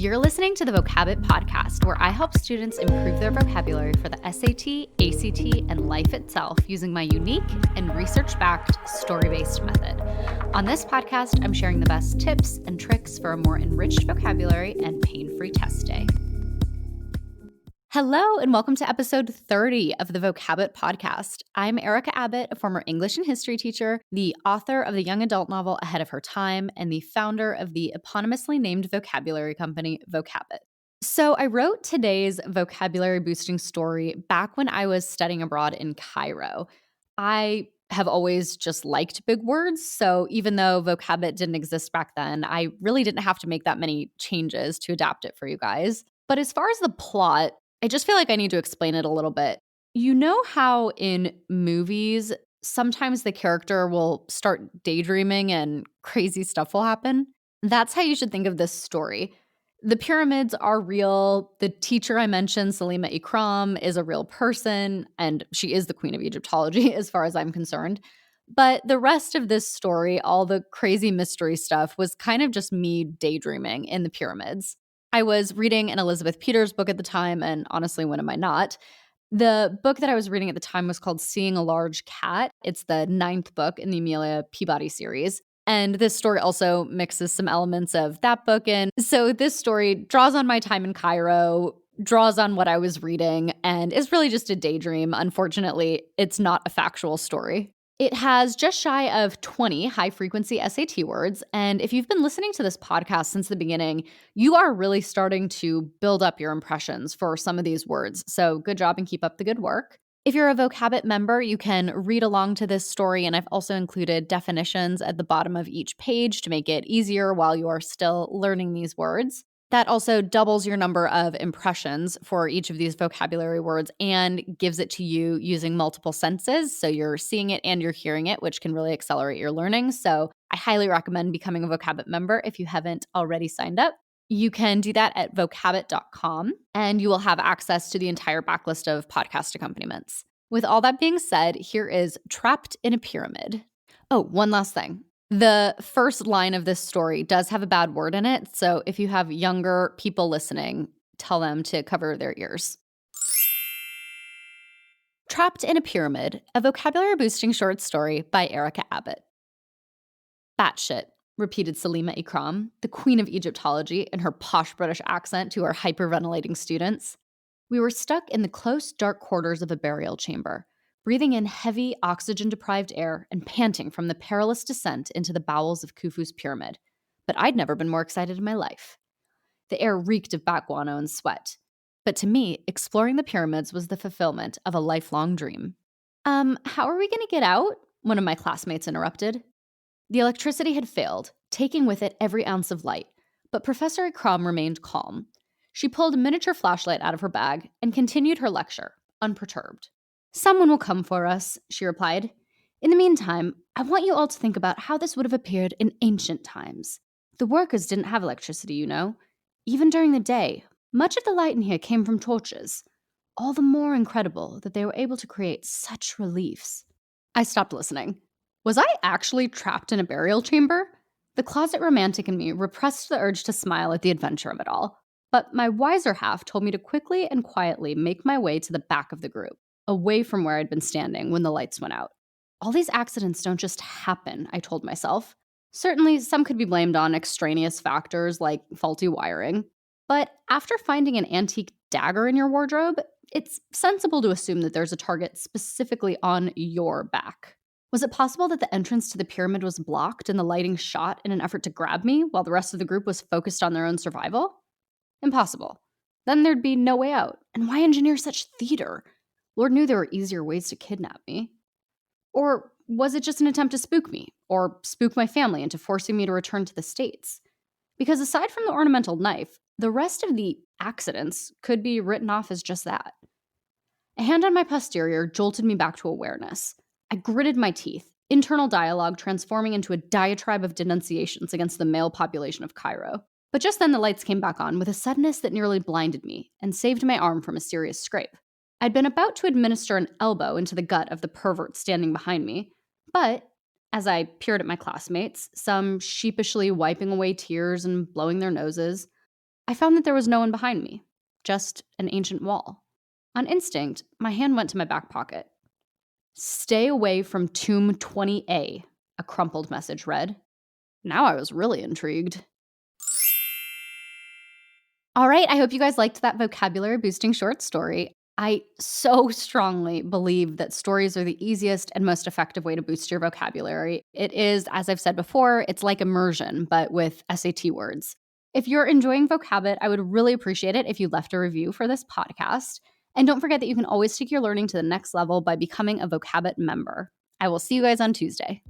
You're listening to the Vocabbett podcast, where I help students improve their vocabulary for the SAT, ACT, and life itself using my unique and research-backed story-based method. On this podcast, I'm sharing the best tips and tricks for a more enriched vocabulary and pain-free test day. Hello, and welcome to episode 30 of the Vocabbett podcast. I'm Erica Abbott, a former English and history teacher, the author of the young adult novel Ahead of Her Time, and the founder of the eponymously named vocabulary company, Vocabbett. So I wrote today's vocabulary boosting story back when I was studying abroad in Cairo. I have always just liked big words, so even though Vocabbett didn't exist back then, I really didn't have to make that many changes to adapt it for you guys. But as far as the plot, I just feel like I need to explain it a little bit. You know how in movies, sometimes the character will start daydreaming and crazy stuff will happen? That's how you should think of this story. The pyramids are real. The teacher I mentioned, Salima Ikram, is a real person, and she is the queen of Egyptology as far as I'm concerned. But the rest of this story, all the crazy mystery stuff, was kind of just me daydreaming in the pyramids. I was reading an Elizabeth Peters book at the time, and honestly, when am I not? The book that I was reading at the time was called Seeing a Large Cat. It's the 9th book in the Amelia Peabody series. And this story also mixes some elements of that book in. So this story draws on my time in Cairo, draws on what I was reading, and is really just a daydream. Unfortunately, it's not a factual story. It has just shy of 20 high-frequency SAT words, and if you've been listening to this podcast since the beginning, you are really starting to build up your impressions for some of these words, so good job and keep up the good work. If you're a Vocabbett member, you can read along to this story, and I've also included definitions at the bottom of each page to make it easier while you are still learning these words. That also doubles your number of impressions for each of these vocabulary words and gives it to you using multiple senses. So you're seeing it and you're hearing it, which can really accelerate your learning. So I highly recommend becoming a Vocabbett member if you haven't already signed up. You can do that at vocabbett.com, and you will have access to the entire backlist of podcast accompaniments. With all that being said, here is Trapped in a Pyramid. Oh, one last thing. The first line of this story does have a bad word in it, so if you have younger people listening, tell them to cover their ears. Trapped in a Pyramid, a vocabulary-boosting short story by Erica Abbott. Batshit, repeated Salima Ikram, the queen of Egyptology, in her posh British accent to her hyperventilating students. We were stuck in the close, dark quarters of a burial chamber, breathing in heavy, oxygen-deprived air and panting from the perilous descent into the bowels of Khufu's pyramid. But I'd never been more excited in my life. The air reeked of bat guano and sweat. But to me, exploring the pyramids was the fulfillment of a lifelong dream. How are we going to get out? One of my classmates interrupted. The electricity had failed, taking with it every ounce of light, but Professor Ikram remained calm. She pulled a miniature flashlight out of her bag and continued her lecture, unperturbed. Someone will come for us, she replied. In the meantime, I want you all to think about how this would have appeared in ancient times. The workers didn't have electricity, you know. Even during the day, much of the light in here came from torches. All the more incredible that they were able to create such reliefs. I stopped listening. Was I actually trapped in a burial chamber? The closet romantic in me repressed the urge to smile at the adventure of it all. But my wiser half told me to quickly and quietly make my way to the back of the group, away from where I'd been standing when the lights went out. All these accidents don't just happen, I told myself. Certainly, some could be blamed on extraneous factors like faulty wiring. But after finding an antique dagger in your wardrobe, it's sensible to assume that there's a target specifically on your back. Was it possible that the entrance to the pyramid was blocked and the lighting shot in an effort to grab me while the rest of the group was focused on their own survival? Impossible. Then there'd be no way out. And why engineer such theater? Lord knew there were easier ways to kidnap me. Or was it just an attempt to spook me, or spook my family into forcing me to return to the States? Because aside from the ornamental knife, the rest of the accidents could be written off as just that. A hand on my posterior jolted me back to awareness. I gritted my teeth, internal dialogue transforming into a diatribe of denunciations against the male population of Cairo. But just then the lights came back on with a suddenness that nearly blinded me and saved my arm from a serious scrape. I'd been about to administer an elbow into the gut of the pervert standing behind me, but as I peered at my classmates, some sheepishly wiping away tears and blowing their noses, I found that there was no one behind me, just an ancient wall. On instinct, my hand went to my back pocket. "Stay away from tomb 20A," a crumpled message read. Now I was really intrigued. All right, I hope you guys liked that vocabulary boosting short story. I so strongly believe that stories are the easiest and most effective way to boost your vocabulary. It is, as I've said before, it's like immersion, but with SAT words. If you're enjoying Vocabbett, I would really appreciate it if you left a review for this podcast. And don't forget that you can always take your learning to the next level by becoming a Vocabbett member. I will see you guys on Tuesday.